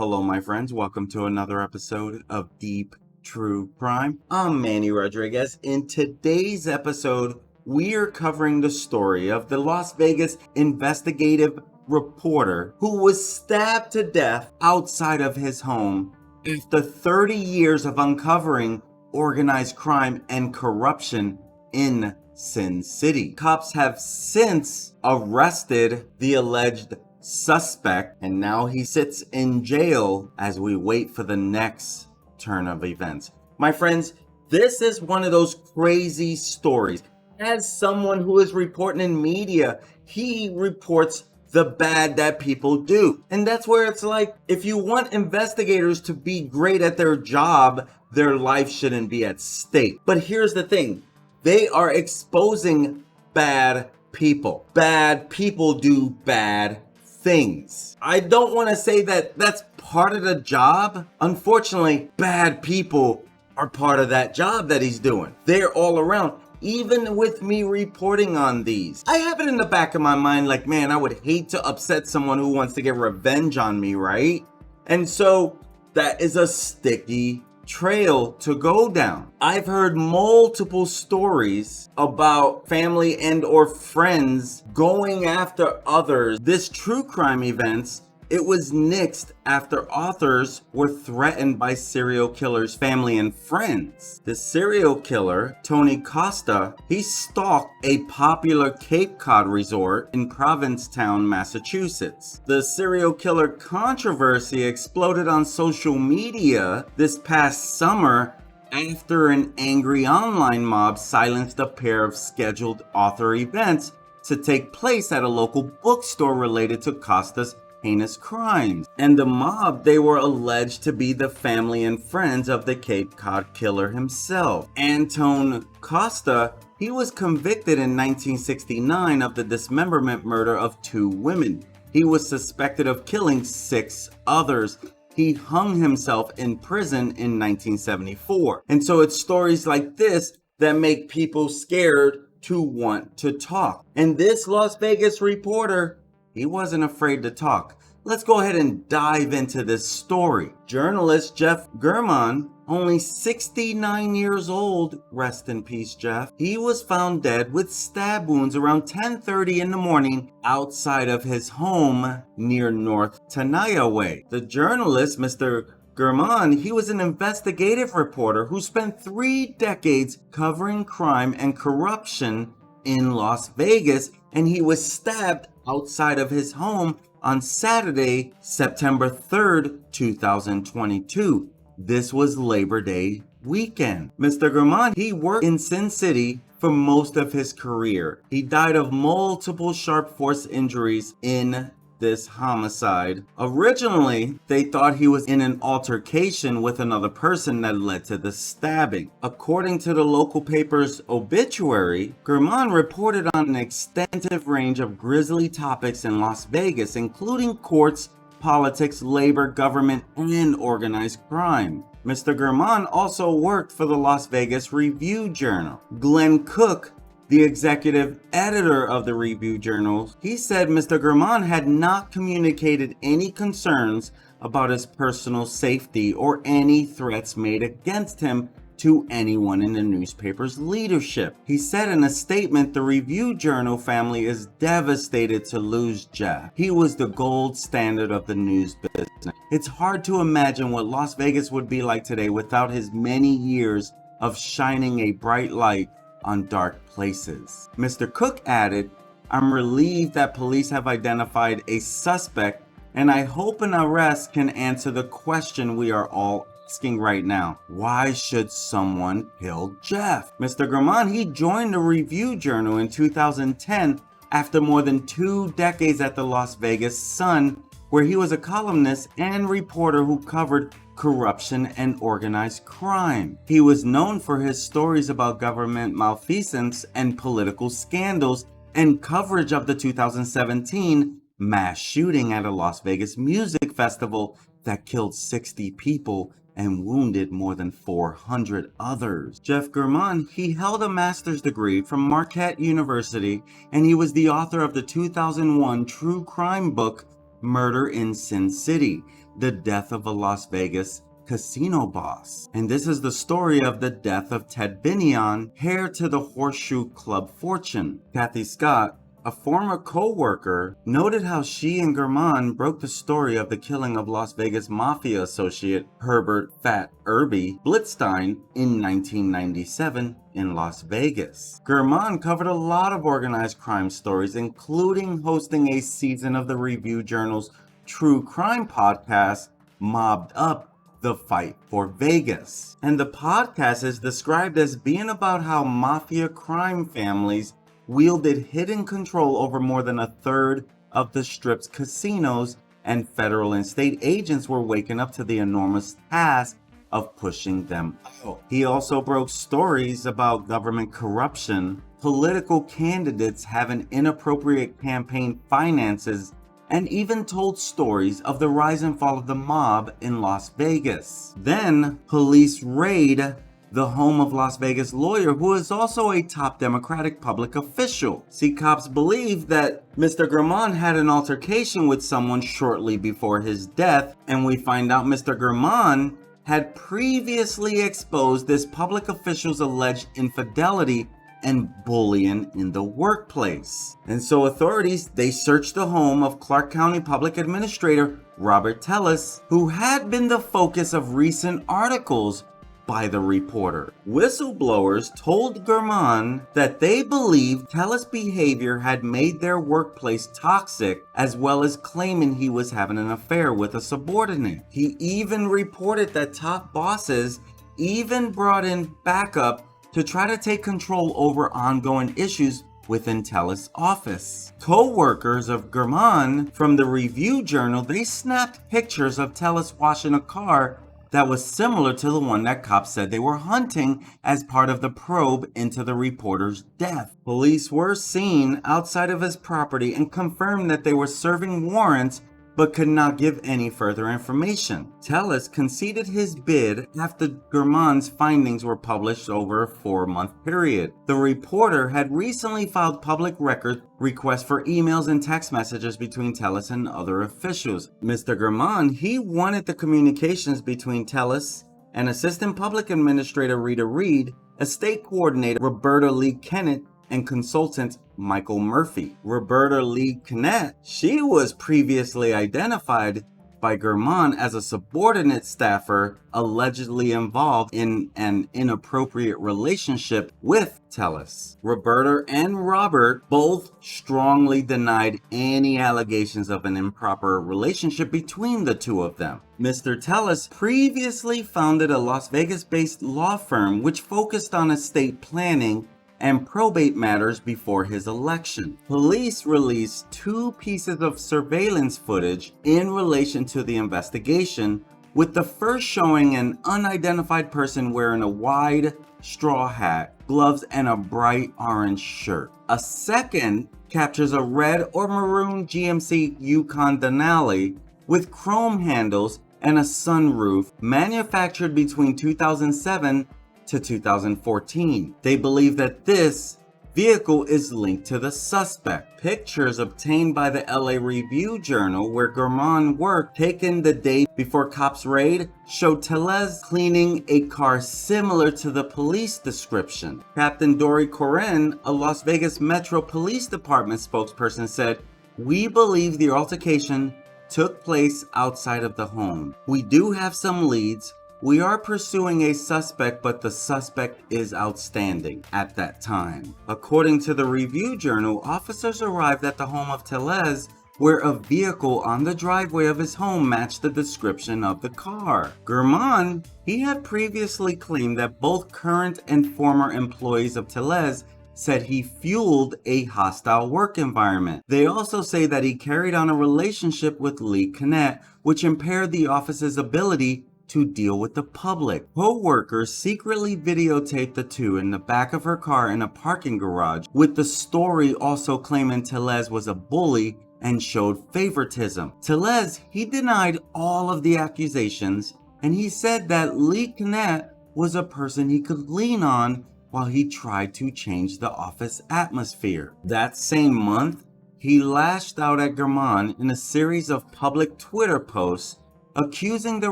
hello, my friends. Welcome to another episode of Deep True Crime. I'm Manny Rodriguez. In today's episode, we are covering the story of the Las Vegas investigative reporter who was stabbed to death outside of his home after 30 years of uncovering organized crime and corruption in Sin City. Cops have since arrested the alleged suspect, and now he sits in jail as we wait for the next turn of events. My friends, this is one of those crazy stories. As someone who is reporting in media, he reports the bad that people do. And that's where it's like, if you want investigators to be great at their job, their life shouldn't be at stake. But here's the thing. They are exposing bad people. Bad people do bad things. I don't want to say that that's part of the job. Unfortunately, bad people are part of that job that he's doing. They're all around. Even with me reporting on these, I have it in the back of my mind like, man, I would hate to upset someone who wants to get revenge on me, right? And so that is a sticky trail to go down. I've heard multiple stories about family and or friends going after others. This true crime events, it was nixed after authors were threatened by serial killers' family and friends. The serial killer, Tony Costa, he stalked a popular Cape Cod resort in Provincetown, Massachusetts. The serial killer controversy exploded on social media this past summer after an angry online mob silenced a pair of scheduled author events to take place at a local bookstore related to Costa's heinous crimes. And the mob, they were alleged to be the family and friends of the Cape Cod killer himself. Antone Costa, he was convicted in 1969 of the dismemberment murder of 2 women. He was suspected of killing 6 others. He hung himself in prison in 1974. And so it's stories like this that make people scared to want to talk. And this Las Vegas reporter, he wasn't afraid to talk. Let's go ahead and dive into this story. Journalist Jeff German, only 69 years old, rest in peace, Jeff. He was found dead with stab wounds around 10:30 in the morning outside of his home near North Tenaya Way. The journalist, Mr. German, he was an investigative reporter who spent 3 decades covering crime and corruption in Las Vegas, and he was stabbed outside of his home on Saturday, September 3rd, 2022. This was Labor Day weekend. Mr. German, he worked in Sin City for most of his career. He died of multiple sharp force injuries in this homicide. Originally, they thought he was in an altercation with another person that led to the stabbing. According to the local paper's obituary, German reported on an extensive range of grisly topics in Las Vegas, including courts, politics, labor, government, and organized crime. Mr. German also worked for the Las Vegas Review-Journal. Glenn Cook, the executive editor of the Review-Journal, he said Mr. German had not communicated any concerns about his personal safety or any threats made against him to anyone in the newspaper's leadership. He said in a statement, the Review-Journal family is devastated to lose Jeff. He was the gold standard of the news business. It's hard to imagine what Las Vegas would be like today without his many years of shining a bright light on dark places. Mr. Cook added, I'm relieved that police have identified a suspect, and I hope an arrest can answer the question we are all asking right now. Why should someone kill Jeff? Mr. German, he joined the Review-Journal in 2010 after more than 2 decades at the Las Vegas Sun, where he was a columnist and reporter who covered corruption and organized crime. He was known for his stories about government malfeasance and political scandals and coverage of the 2017 mass shooting at a Las Vegas music festival that killed 60 people and wounded more than 400 others. Jeff German, he held a master's degree from Marquette University, and he was the author of the 2001 true crime book, Murder in Sin City. the death of a Las Vegas casino boss. And this is the story of the death of Ted Binion, heir to the Horseshoe Club fortune. Kathy Scott, a former co-worker, noted how she and German broke the story of the killing of Las Vegas Mafia associate Herbert "Fat Irby" Blitzstein in 1997 in Las Vegas. German covered a lot of organized crime stories, including hosting a season of the Review Journal's true crime podcast, Mobbed Up: The Fight for Vegas. And the podcast is described as being about how mafia crime families wielded hidden control over more than a third of the Strip's casinos, and federal and state agents were waking up to the enormous task of pushing them out. He also broke stories about government corruption, political candidates having inappropriate campaign finances, and even told stories of the rise and fall of the mob in Las Vegas. Then, police raid the home of Las Vegas lawyer who is also a top Democratic public official. See, cops believe that Mr. German had an altercation with someone shortly before his death, and we find out Mr. German had previously exposed this public official's alleged infidelity and bullying in the workplace. And so authorities, they searched the home of Clark County Public Administrator Robert Tellis, who had been the focus of recent articles by the reporter. Whistleblowers told German that they believed Tellis' behavior had made their workplace toxic, as well as claiming he was having an affair with a subordinate. He even reported that top bosses even brought in backup to try to take control over ongoing issues within Tellis' office. Co-workers of German from the Review Journal, they snapped pictures of Tellis washing a car that was similar to the one that cops said they were hunting as part of the probe into the reporter's death. Police were seen outside of his property and confirmed that they were serving warrants but could not give any further information. Tellis conceded his bid after German's findings were published over a 4-month period. The reporter had recently filed public record requests for emails and text messages between Tellis and other officials. Mr. German, he wanted the communications between Tellis and Assistant Public Administrator Rita Reed, Estate Coordinator Roberta Lee-Kennett, and consultant Michael Murphy. Roberta Lee-Kennett, she was previously identified by German as a subordinate staffer allegedly involved in an inappropriate relationship with Tellis. Roberta and Robert both strongly denied any allegations of an improper relationship between the two of them. Mr. Tellis previously founded a Las Vegas-based law firm which focused on estate planning and probate matters before his election. Police released 2 pieces of surveillance footage in relation to the investigation, with the first showing an unidentified person wearing a wide straw hat, gloves, and a bright orange shirt. A second captures a red or maroon GMC Yukon Denali with chrome handles and a sunroof, manufactured between 2007 to 2014. They believe that this vehicle is linked to the suspect. Pictures obtained by the LA Review Journal, where German worked, taken the day before cops' raid, showed Tellis cleaning a car similar to the police description. Captain Dory Corin, a Las Vegas Metro Police Department spokesperson, said, "We believe the altercation took place outside of the home. We do have some leads. We are pursuing a suspect, but the suspect is outstanding at that time." According to the Review Journal, officers arrived at the home of Tellis, where a vehicle on the driveway of his home matched the description of the car. German, he had previously claimed that both current and former employees of Tellis said he fueled a hostile work environment. They also say that he carried on a relationship with Lee-Kennett, which impaired the office's ability to deal with the public. Co-workers secretly videotaped the two in the back of her car in a parking garage, with the story also claiming Tellis was a bully and showed favoritism. Tellis, he denied all of the accusations, and he said that Lee-Kennett was a person he could lean on while he tried to change the office atmosphere. That same month, he lashed out at German in a series of public Twitter posts, accusing the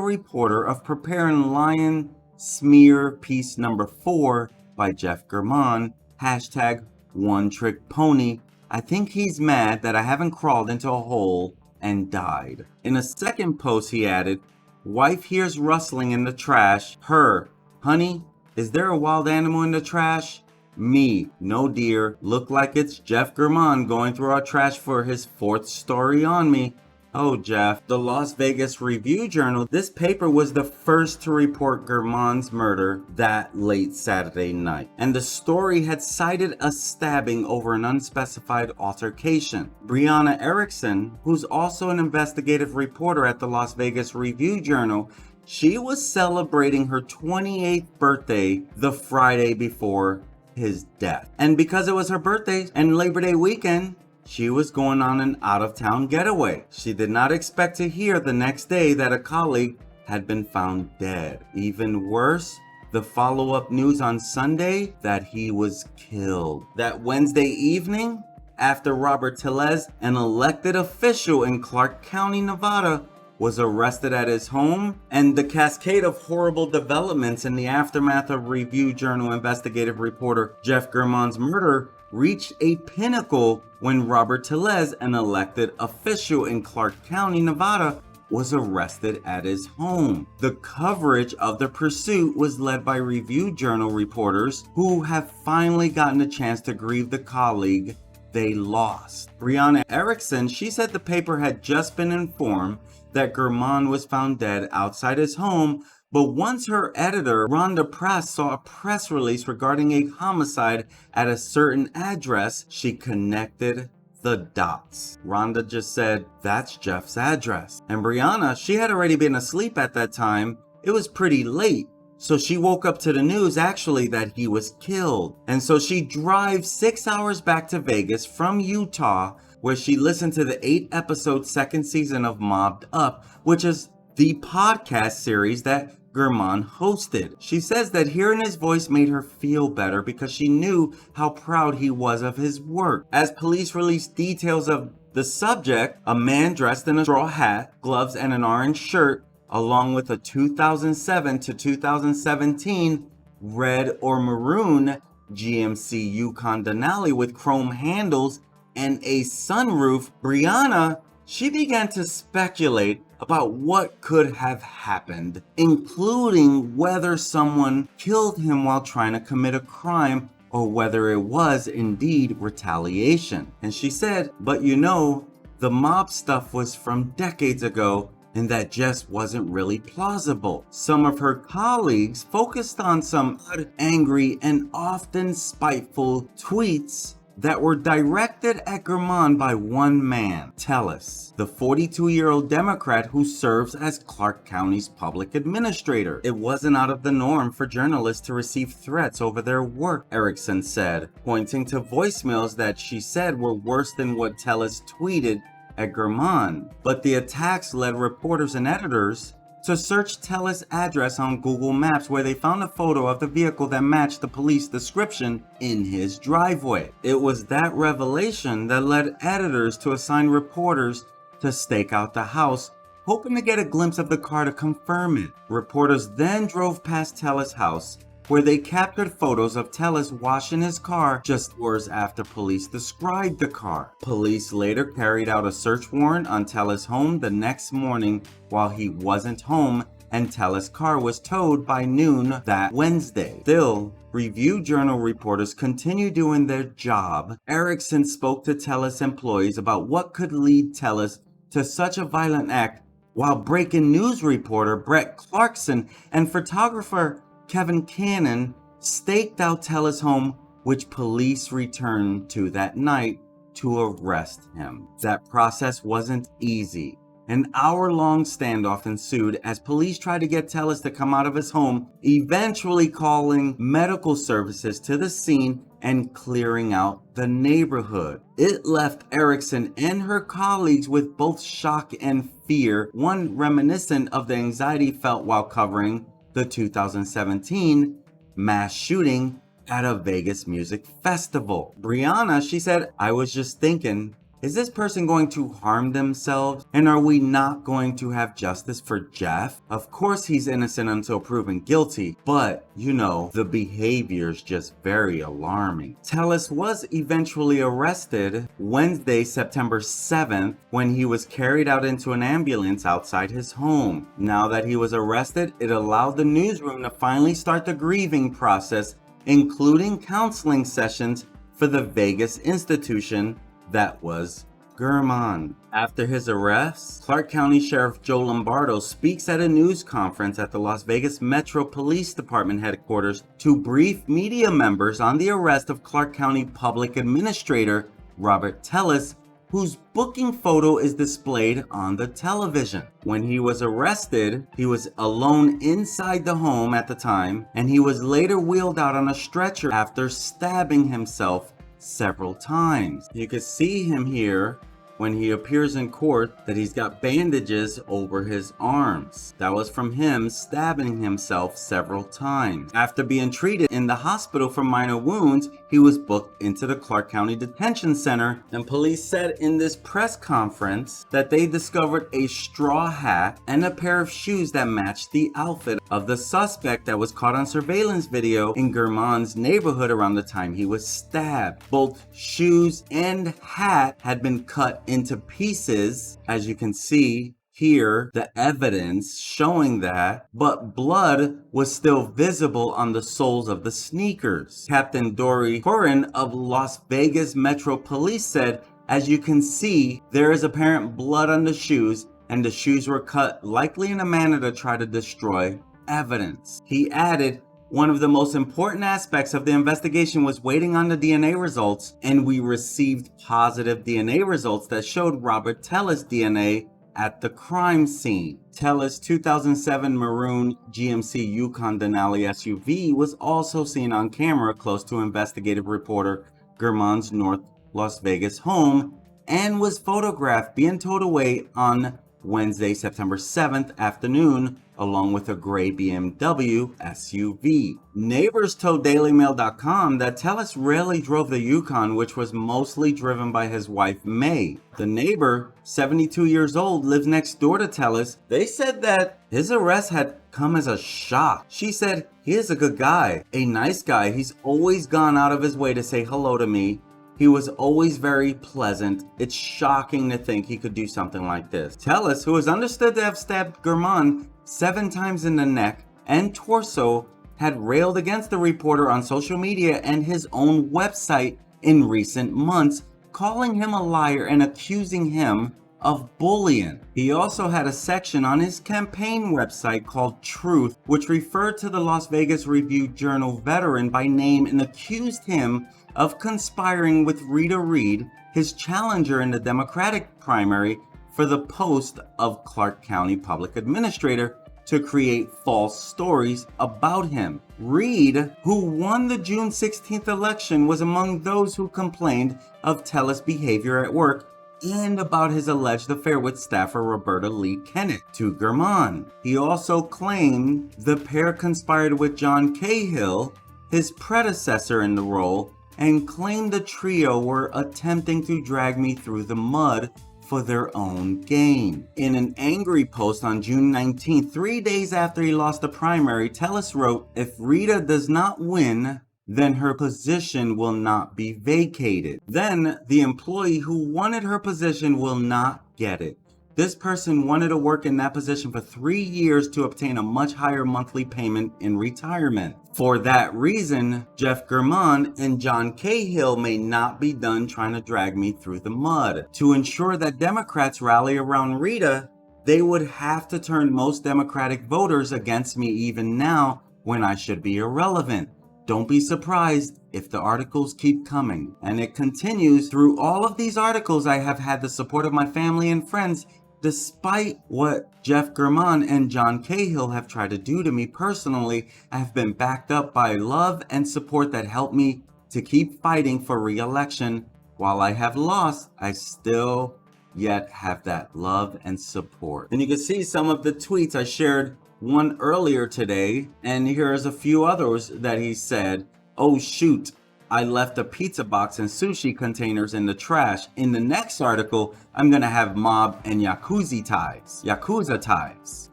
reporter of preparing Lion Smear Piece Number 4 by Jeff German, hashtag One Trick Pony. I think he's mad that I haven't crawled into a hole and died. In a second post he added, wife hears rustling in the trash. Her, honey, is there a wild animal in the trash? Me, no dear, look like it's Jeff German going through our trash for his 4th story on me. Oh, Jeff. The Las Vegas Review-Journal, this paper was the first to report German's murder that late Saturday night. And the story had cited a stabbing over an unspecified altercation. Brianna Erickson, who's also an investigative reporter at the Las Vegas Review-Journal, she was celebrating her 28th birthday the Friday before his death. And because it was her birthday and Labor Day weekend, she was going on an out-of-town getaway. She did not expect to hear the next day that a colleague had been found dead. Even worse, the follow-up news on Sunday that he was killed. That Wednesday evening, after Roberta Lee, an elected official in Clark County, Nevada, was arrested at his home, and the cascade of horrible developments in the aftermath of Review-Journal investigative reporter Jeff German's murder reached a pinnacle when Roberta Lee, an elected official in Clark County, Nevada, was arrested at his home. The coverage of the pursuit was led by Review-Journal reporters who have finally gotten a chance to grieve the colleague they lost. Brianna Erickson, she said the paper had just been informed that German was found dead outside his home, but once her editor, Rhonda Press, saw a press release regarding a homicide at a certain address, she connected the dots. Rhonda just said, that's Jeff's address. And Brianna, she had already been asleep at that time. It was pretty late. So she woke up to the news actually that he was killed. And so she drives 6 hours back to Vegas from Utah, where she listened to the 8-episode second season of Mobbed Up, which is the podcast series that German hosted. She says that hearing his voice made her feel better because she knew how proud he was of his work. As police released details of the subject, a man dressed in a straw hat, gloves, and an orange shirt, along with a 2007 to 2017 red or maroon GMC Yukon Denali with chrome handles and a sunroof, Brianna, she began to speculate about what could have happened, including whether someone killed him while trying to commit a crime or whether it was indeed retaliation. And she said, but you know, the mob stuff was from decades ago and that just wasn't really plausible. Some of her colleagues focused on some angry and often spiteful tweets that were directed at German by one man, Tellis, the 42-year-old Democrat who serves as Clark County's public administrator. It wasn't out of the norm for journalists to receive threats over their work, Erickson said, pointing to voicemails that she said were worse than what Tellis tweeted at German. But the attacks led reporters and editors to search Tellis' address on Google Maps, where they found a photo of the vehicle that matched the police description in his driveway. It was that revelation that led editors to assign reporters to stake out the house, hoping to get a glimpse of the car to confirm it. Reporters then drove past Tellis' house, where they captured photos of Tellis washing his car just hours after police described the car. Police later carried out a search warrant on Tellis' home the next morning while he wasn't home, and Tellis' car was towed by noon that Wednesday. Still, Review-Journal reporters continue doing their job. Erickson spoke to Tellis employees about what could lead Tellis to such a violent act, while breaking news reporter Brett Clarkson and photographer Kevin Cannon staked out Tellis' home, which police returned to that night to arrest him. That process wasn't easy. An hour-long standoff ensued as police tried to get Tellis to come out of his home, eventually calling medical services to the scene and clearing out the neighborhood. It left Erickson and her colleagues with both shock and fear, one reminiscent of the anxiety felt while covering the 2017 mass shooting at a Vegas music festival. Brianna, she said, I was just thinking, Is this person going to harm themselves? And are we not going to have justice for Jeff? Of course he's innocent until proven guilty, but you know, the behavior is just very alarming. Tellus was eventually arrested Wednesday, September 7th, when he was carried out into an ambulance outside his home. Now that he was arrested, it allowed the newsroom to finally start the grieving process, including counseling sessions for the Vegas institution that was German. After his arrest, Clark County Sheriff Joe Lombardo speaks at a news conference at the Las Vegas Metro Police Department headquarters to brief media members on the arrest of Clark County Public Administrator Robert Tellis, whose booking photo is displayed on the television. When he was arrested, he was alone inside the home at the time, and he was later wheeled out on a stretcher after stabbing himself several times. You can see him here when he appears in court that he's got bandages over his arms. That was from him stabbing himself several times. After being treated in the hospital for minor wounds, he was booked into the Clark County Detention Center, and police said in this press conference that they discovered a straw hat and a pair of shoes that matched the outfit of the suspect that was caught on surveillance video in German's neighborhood around the time he was stabbed. Both shoes and hat had been cut into pieces, as you can see here, the evidence showing that, but blood was still visible on the soles of the sneakers. Captain Dory Corrin of Las Vegas Metro Police said, as you can see, there is apparent blood on the shoes, and the shoes were cut likely in a manner to try to destroy evidence. He added, one of the most important aspects of the investigation was waiting on the DNA results, and we received positive DNA results that showed Robert Tellis' DNA at the crime scene. Tellis' 2007 maroon GMC Yukon Denali SUV was also seen on camera close to investigative reporter German's North Las Vegas home and was photographed being towed away on Wednesday, September 7th afternoon, along with a gray BMW SUV. Neighbors told DailyMail.com that Tellis rarely drove the Yukon, which was mostly driven by his wife, May. The neighbor, 72 years old, lives next door to Tellis. They said that his arrest had come as a shock. She said, he is a good guy, a nice guy. He's always gone out of his way to say hello to me. He was always very pleasant. It's shocking to think he could do something like this. Tellis, who is understood to have stabbed German 7 times in the neck and torso, had railed against the reporter on social media and his own website in recent months, calling him a liar and accusing him of bullying. He also had a section on his campaign website called Truth, which referred to the Las Vegas Review-Journal veteran by name and accused him of conspiring with Rita Reid, his challenger in the Democratic primary for the post of Clark County Public Administrator, to create false stories about him. Reid, who won the June 16th election, was among those who complained of Tellis' behavior at work and about his alleged affair with staffer Roberta Lee-Kennett to German. He also claimed the pair conspired with John Cahill, his predecessor in the role, and claimed the trio were attempting to drag me through the mud for their own gain. In an angry post on June 19th, 3 days after he lost the primary, Tellis wrote, if Rita does not win, then her position will not be vacated. Then the employee who wanted her position will not get it. This person wanted to work in that position for 3 years to obtain a much higher monthly payment in retirement. For that reason, Jeff German and John Cahill may not be done trying to drag me through the mud. To ensure that Democrats rally around Rita, they would have to turn most Democratic voters against me even now when I should be irrelevant. Don't be surprised if the articles keep coming. And it continues, through all of these articles, I have had the support of my family and friends. Despite what Jeff German and John Cahill have tried to do to me personally, I have been backed up by love and support that helped me to keep fighting for re-election. While I have lost, I still yet have that love and support. And you can see some of the tweets. I shared one earlier today, and here's a few others that he said. Oh shoot, I left a pizza box and sushi containers in the trash. In the next article, I'm gonna have mob and Yakuza ties.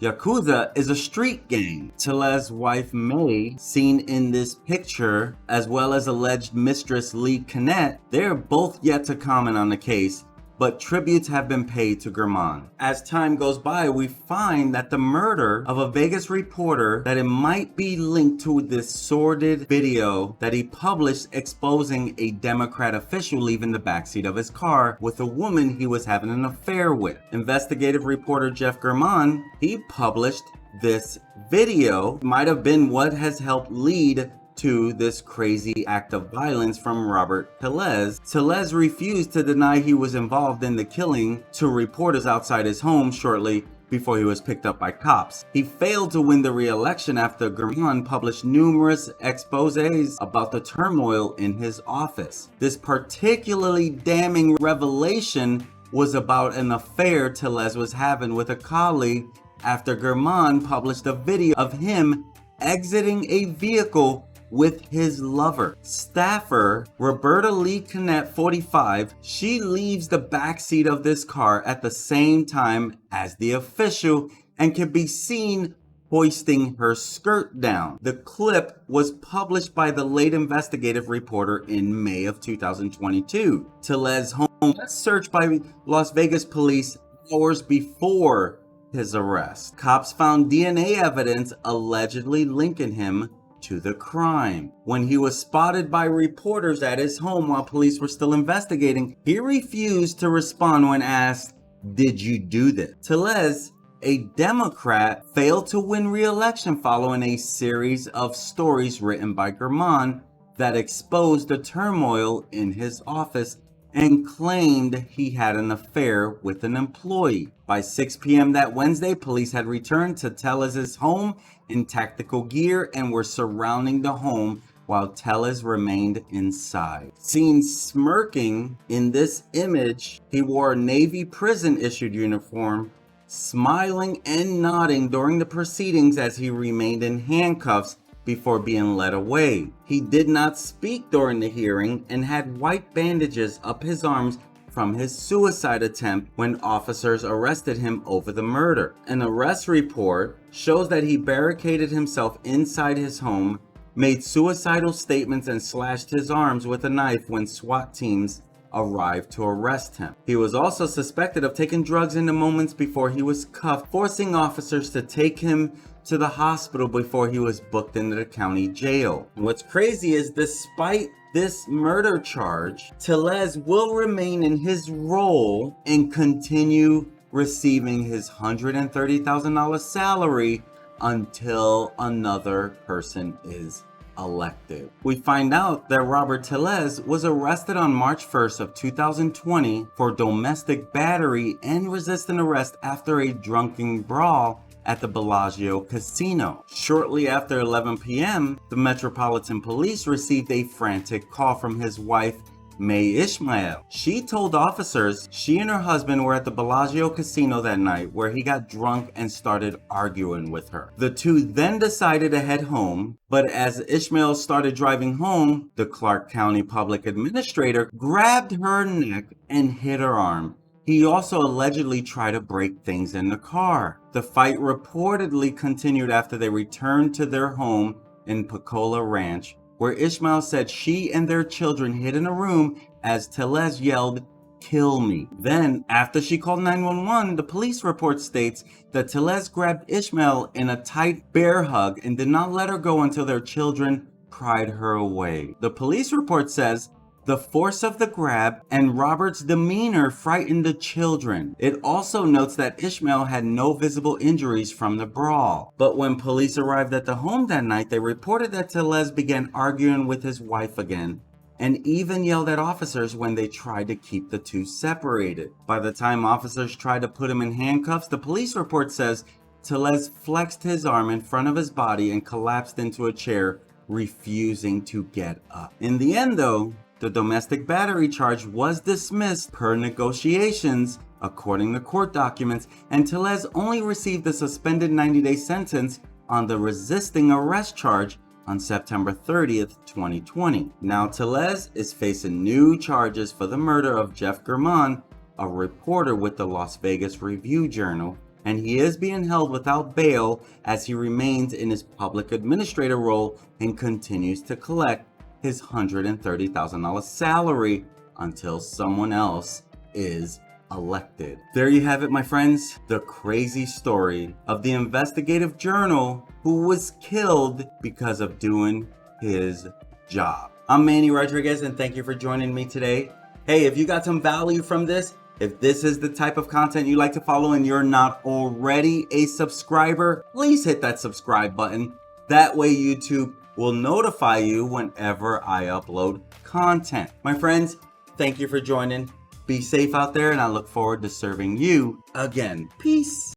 Yakuza is a street gang. Tellez's wife May, seen in this picture, as well as alleged mistress Lee-Kennett, they're both yet to comment on the case, but tributes have been paid to German. As time goes by, we find that the murder of a Vegas reporter, that it might be linked to this sordid video that he published exposing a Democrat official leaving the backseat of his car with a woman he was having an affair with. Investigative reporter Jeff German, he published this video. Might have been what has helped lead to this crazy act of violence from Robert Tellez. Tellez refused to deny he was involved in the killing to reporters outside his home shortly before he was picked up by cops. He failed to win the re-election after German published numerous exposés about the turmoil in his office. This particularly damning revelation was about an affair Tellez was having with a colleague after German published a video of him exiting a vehicle with his lover. Staffer Roberta Lee-Kennett, 45, she leaves the backseat of this car at the same time as the official and can be seen hoisting her skirt down. The clip was published by the late investigative reporter in May of 2022. Tellez's home was searched by Las Vegas police hours before his arrest. Cops found DNA evidence allegedly linking him to the crime. When he was spotted by reporters at his home while police were still investigating, he refused to respond when asked, "Did you do this?" Tellez, a Democrat, failed to win re-election following a series of stories written by German that exposed the turmoil in his office and claimed he had an affair with an employee. By 6 p.m. that Wednesday, police had returned to Tellez's home in tactical gear and were surrounding the home while Tellez remained inside. Seen smirking in this image, he wore a Navy prison-issued uniform, smiling and nodding during the proceedings as he remained in handcuffs before being led away. He did not speak during the hearing and had white bandages up his arms from his suicide attempt when officers arrested him over the murder. An arrest report shows that he barricaded himself inside his home, made suicidal statements, and slashed his arms with a knife when SWAT teams arrived to arrest him. He was also suspected of taking drugs in the moments before he was cuffed, forcing officers to take him to the hospital before he was booked into the county jail. What's crazy is, despite this murder charge, Tellez will remain in his role and continue receiving his $130,000 salary until another person is elected. We find out that Robert Tellez was arrested on March 1st of 2020 for domestic battery and resisting arrest after a drunken brawl at the Bellagio Casino. Shortly after 11 p.m., the Metropolitan Police received a frantic call from his wife, May Ishmael. She told officers she and her husband were at the Bellagio Casino that night, where he got drunk and started arguing with her. The two then decided to head home, but as Ishmael started driving home, the Clark County Public Administrator grabbed her neck and hit her arm. He also allegedly tried to break things in the car. The fight reportedly continued after they returned to their home in Picola Ranch, where Ishmael said she and their children hid in a room as Tellez yelled, "Kill me." Then, after she called 911, the police report states that Tellez grabbed Ishmael in a tight bear hug and did not let her go until their children pried her away. The police report says the force of the grab and Robert's demeanor frightened the children. It also notes that Ishmael had no visible injuries from the brawl. But when police arrived at the home that night, they reported that Tellez began arguing with his wife again, and even yelled at officers when they tried to keep the two separated. By the time officers tried to put him in handcuffs, the police report says Tellez flexed his arm in front of his body and collapsed into a chair, refusing to get up. In the end, though, the domestic battery charge was dismissed per negotiations, according to court documents, and Tellez only received a suspended 90-day sentence on the resisting arrest charge on September 30th, 2020. Now, Tellez is facing new charges for the murder of Jeff German, a reporter with the Las Vegas Review-Journal, and he is being held without bail as he remains in his public administrator role and continues to collect his $130,000 salary until someone else is elected. There you have it, my friends. The crazy story of the investigative journal who was killed because of doing his job. I'm Manny Rodriguez, and thank you for joining me today. Hey, if you got some value from this, if this is the type of content you like to follow and you're not already a subscriber, please hit that subscribe button. That way YouTube will notify you whenever I upload content. My friends, thank you for joining. Be safe out there, and I look forward to serving you again. Peace.